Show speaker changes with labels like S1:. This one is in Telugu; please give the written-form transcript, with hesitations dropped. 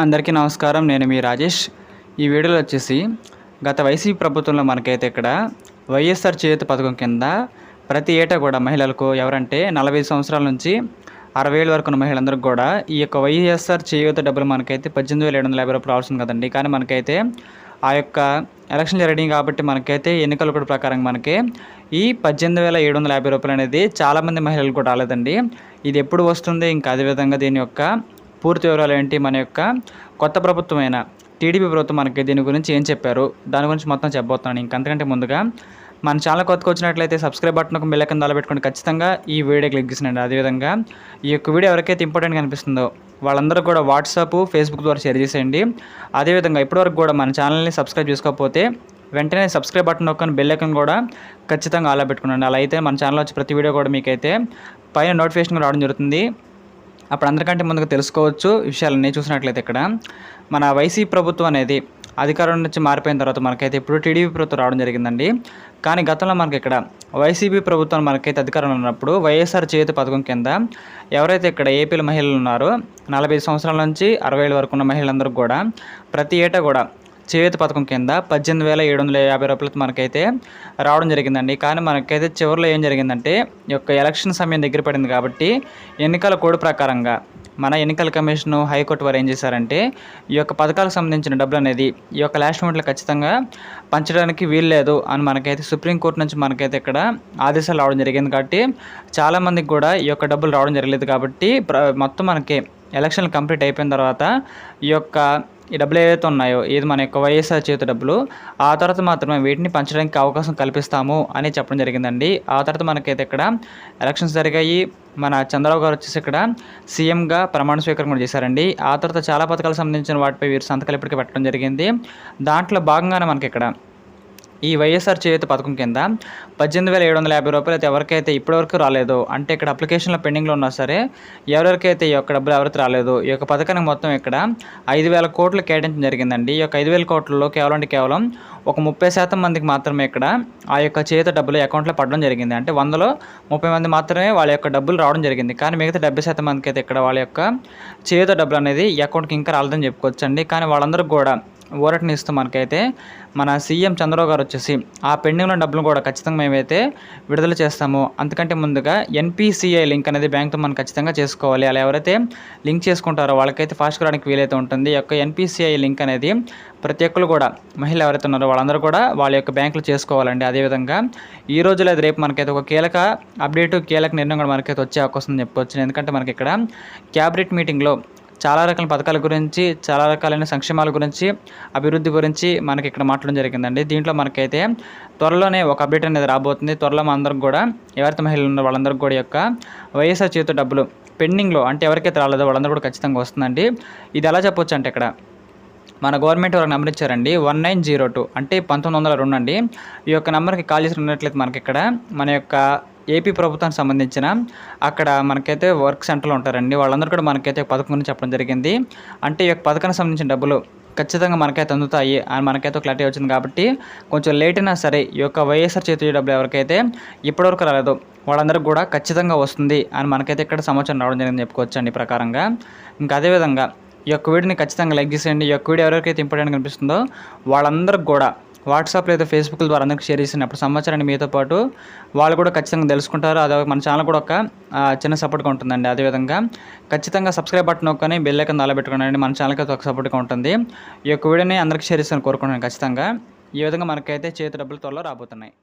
S1: అందరికీ నమస్కారం. నేను మీ రాజేష్. ఈ వీడియోలో వచ్చేసి గత వైసీపీ ప్రభుత్వంలో మనకైతే ఇక్కడ వైఎస్ఆర్ చేయూత పథకం కింద ప్రతి ఏటా కూడా మహిళలకు ఎవరంటే 45 సంవత్సరాల నుంచి 60 ఏళ్ళ వరకు ఉన్న మహిళలందరికీ కూడా ఈ యొక్క వైఎస్ఆర్ చేయూత డబ్బులు మనకైతే 18,750 రూపాయలు రావాల్సింది కదండి. కానీ మనకైతే ఆ యొక్క ఎలక్షన్ జరిగినాయి కాబట్టి మనకైతే ఎన్నికల కూడా ప్రకారం మనకి ఈ 18,750 రూపాయలు అనేది చాలామంది మహిళలు కూడా రాలేదండి. ఇది ఎప్పుడు వస్తుంది, ఇంకా అదేవిధంగా దీని యొక్క పూర్తి వివరాలు ఏంటి, మన యొక్క కొత్త ప్రభుత్వమైన టీడీపీ ప్రభుత్వం మనకి దీని గురించి ఏం చెప్పారు, దాని గురించి మొత్తం చెప్పబోతున్నాను. ఇంకంతకంటే ముందుగా మన ఛానల్ కొత్తగా వచ్చినట్లయితే సబ్స్క్రైబ్ బటన్ ఒక బెల్ ఐకాన్ పెట్టుకోండి. ఖచ్చితంగా ఈ వీడియో క్లిక్ చేసినండి. అదేవిధంగా ఈ యొక్క వీడియో ఎవరికైతే ఇంపార్టెంట్గా అనిపిస్తుందో వాళ్ళందరూ కూడా వాట్సాప్, ఫేస్బుక్ ద్వారా షేర్ చేసేయండి. అదేవిధంగా ఇప్పటివరకు కూడా మన ఛానల్ని సబ్స్క్రైబ్ చేసుకోకపోతే వెంటనే సబ్స్క్రైబ్ బటన్ నొక్కని బెల్ ఐకాన్ కూడా ఖచ్చితంగా అలా పెట్టుకున్నాండి. అలా అయితే మన ఛానల్లో వచ్చి ప్రతి వీడియో కూడా మీకైతే పైన నోటిఫికేషన్ రావడం జరుగుతుంది. అప్పుడు అందరికంటే ముందుగా తెలుసుకోవచ్చు విషయాలన్నీ. చూసినట్లయితే ఇక్కడ మన వైసీపీ ప్రభుత్వం అనేది అధికారం నుంచి మారిపోయిన తర్వాత మనకైతే ఇప్పుడు టీడీపీ ప్రభుత్వం రావడం జరిగిందండి. కానీ గతంలో మనకి ఇక్కడ వైసీపీ ప్రభుత్వం మనకైతే అధికారంలో ఉన్నప్పుడు వైఎస్ఆర్ చేయూత పథకం కింద ఎవరైతే ఇక్కడ ఏపీలో మహిళలు ఉన్నారో 45 సంవత్సరాల నుంచి 60 ఏళ్ళ వరకు ఉన్న మహిళలందరికీ కూడా ప్రతి ఏటా కూడా చేయూత పథకం కింద 18,750 రూపాయలతో మనకైతే రావడం జరిగిందండి. కానీ మనకైతే చివరిలో ఏం జరిగిందంటే ఈ యొక్క ఎలక్షన్ సమయం దగ్గర పడింది కాబట్టి ఎన్నికల కోడ్ ప్రకారంగా మన ఎన్నికల కమిషన్, హైకోర్టు వారు ఏం చేశారంటే ఈ యొక్క పథకాలకు సంబంధించిన డబ్బులు అనేది ఈ యొక్క లాస్ట్ మూమెంట్లో ఖచ్చితంగా పంచడానికి వీల్లేదు అని మనకైతే సుప్రీంకోర్టు నుంచి మనకైతే ఇక్కడ ఆదేశాలు రావడం జరిగింది. కాబట్టి చాలామందికి కూడా ఈ యొక్క డబ్బులు రావడం జరగలేదు. కాబట్టి మొత్తం మనకి ఎలక్షన్లు కంప్లీట్ అయిపోయిన తర్వాత ఈ డబ్బులు ఏవైతే ఉన్నాయో ఇది మన యొక్క వైఎస్ఆర్ చేయూత డబ్బులు, ఆ తర్వాత మాత్రమే వీటిని పంచడానికి అవకాశం కల్పిస్తాము అని చెప్పడం జరిగిందండి. ఆ తర్వాత మనకైతే ఇక్కడ ఎలక్షన్స్ జరిగాయి. మన చంద్రబాబు గారు వచ్చేసి ఇక్కడ సీఎంగా ప్రమాణ స్వీకారం కూడా చేశారండి. ఆ తర్వాత చాలా పథకాలకు సంబంధించిన వాటిపై వీరు సంతకాలు ఇప్పటికే పెట్టడం జరిగింది. దాంట్లో భాగంగానే మనకి ఇక్కడ ఈ వైఎస్ఆర్ చేయూత పథకం కింద 18,750 రూపాయలు అయితే ఎవరికైతే ఇప్పటివరకు రాలేదో, అంటే ఇక్కడ అప్లికేషన్లో పెండింగ్లో ఉన్నా సరే ఎవరికైతే ఈ యొక్క డబ్బులు ఎవరైతే రాలేదో ఈ యొక్క పథకానికి మొత్తం ఇక్కడ 5,000 కోట్లు కేటాయించడం జరిగిందండి. ఈ యొక్క 5,000 కోట్లలో కేవలం ఒక 30% మందికి మాత్రమే ఇక్కడ ఆ యొక్క చేయూత డబ్బులు అకౌంట్లో పడడం జరిగింది. అంటే 100లో 30 మంది మాత్రమే వాళ్ళ యొక్క డబ్బులు రావడం జరిగింది. కానీ మిగతా 70% మందికి అయితే ఇక్కడ వాళ్ళ యొక్క చేయూత డబ్బులు అనేది ఈ అకౌంట్కి ఇంకా రాలేదని చెప్పుకోవచ్చండి. కానీ వాళ్ళందరికీ కూడా ఊరటని ఇస్తూ మనకైతే మన సీఎం చంద్రబాబు గారు వచ్చేసి ఆ పెండింగ్ ఉన్న డబ్బులు కూడా ఖచ్చితంగా మేమైతే విడుదల చేస్తాము. అంతకంటే ముందుగా ఎన్పిసిఐ లింక్ అనేది బ్యాంక్తో మనం ఖచ్చితంగా చేసుకోవాలి. అలా ఎవరైతే లింక్ చేసుకుంటారో వాళ్ళకైతే ఫాస్ట్ రావడానికి వీలైతే ఉంటుంది. ఈ యొక్క ఎన్పిసిఐ లింక్ అనేది ప్రతి ఒక్కరు కూడా మహిళలు ఎవరైతే ఉన్నారో వాళ్ళందరూ కూడా వాళ్ళ యొక్క బ్యాంకులో చేసుకోవాలండి. అదేవిధంగా ఈ రోజు లేదా రేపు మనకైతే ఒక కీలక అప్డేటు, కీలక నిర్ణయం కూడా మనకైతే వచ్చే అవకాశం ఉందని చెప్పవచ్చు. ఎందుకంటే మనకి ఇక్కడ క్యాబినెట్ మీటింగ్లో చాలా రకాల పథకాల గురించి, చాలా రకాలైన సంక్షేమాల గురించి, అభివృద్ధి గురించి మనకి ఇక్కడ మాట్లాడడం జరిగిందండి. దీంట్లో మనకైతే త్వరలోనే ఒక అప్డేట్ అనేది రాబోతుంది. త్వరలో అందరికి కూడా ఎవరైతే మహిళలు ఉన్నారో వాళ్ళందరికీ కూడా యొక్క వైఎస్ఆర్ చేయూత డబ్బులు పెండింగ్లో అంటే ఎవరికైతే రాలేదో వాళ్ళందరూ కూడా ఖచ్చితంగా వస్తుందండి. ఇది ఎలా చెప్పొచ్చు అంటే ఇక్కడ మన గవర్నమెంట్ వారికి నెంబర్ ఇచ్చారండి 1902 అంటే 1902 అండి. ఈ యొక్క నెంబర్కి కాల్ చేసి ఉన్నట్లయితే మనకి ఇక్కడ మన యొక్క ఏపీ ప్రభుత్వానికి సంబంధించిన అక్కడ మనకైతే వర్క్ సెంటర్లో ఉంటారండి. వాళ్ళందరూ కూడా మనకైతే పథకం గురించి చెప్పడం జరిగింది. అంటే ఈ యొక్క పథకానికి సంబంధించిన డబ్బులు ఖచ్చితంగా మనకైతే అందుతాయి అని మనకైతే క్లారిటీ వచ్చింది. కాబట్టి కొంచెం లేట్ అయినా సరే ఈ యొక్క వైఎస్ఆర్ చేయూత డబ్బులు ఎవరికైతే ఇప్పటివరకు రాలేదో వాళ్ళందరికీ కూడా ఖచ్చితంగా వస్తుంది అని మనకైతే ఇక్కడ సమాచారం రావడం జరిగింది చెప్పుకోవచ్చు అండి ప్రకారంగా. ఇంకా అదేవిధంగా ఈ యొక్క వీడియోని ఖచ్చితంగా లైక్ చేసేయండి. ఈ యొక్క వీడియో ఎవరికైతే ఇంపార్టెంట్ కనిపిస్తుందో వాళ్ళందరికీ కూడా వాట్సాప్ లేదా ఫేస్బుక్ ద్వారా అందరికి షేర్ చేసినప్పుడు సమాచారాన్ని మీతో పాటు వాళ్ళు కూడా ఖచ్చితంగా తెలుసుకుంటారు. అదే మన ఛానల్ కూడా ఒక చిన్న సపోర్ట్గా ఉంటుందండి. అదేవిధంగా ఖచ్చితంగా సబ్స్క్రైబ్ బటన్ నొక్కని బెల్ ఐకాన్ పెట్టుకోండి. మన ఛానల్కి అయితే ఒక సపోర్ట్గా ఉంటుంది. ఈ యొక్క వీడియోని అందరికీ షేర్ చేస్తాను కోరుకుంటున్నాను. ఖచ్చితంగా ఈ విధంగా మనకైతే చేతి డబ్బులు త్వరలో రాబోతున్నాయి.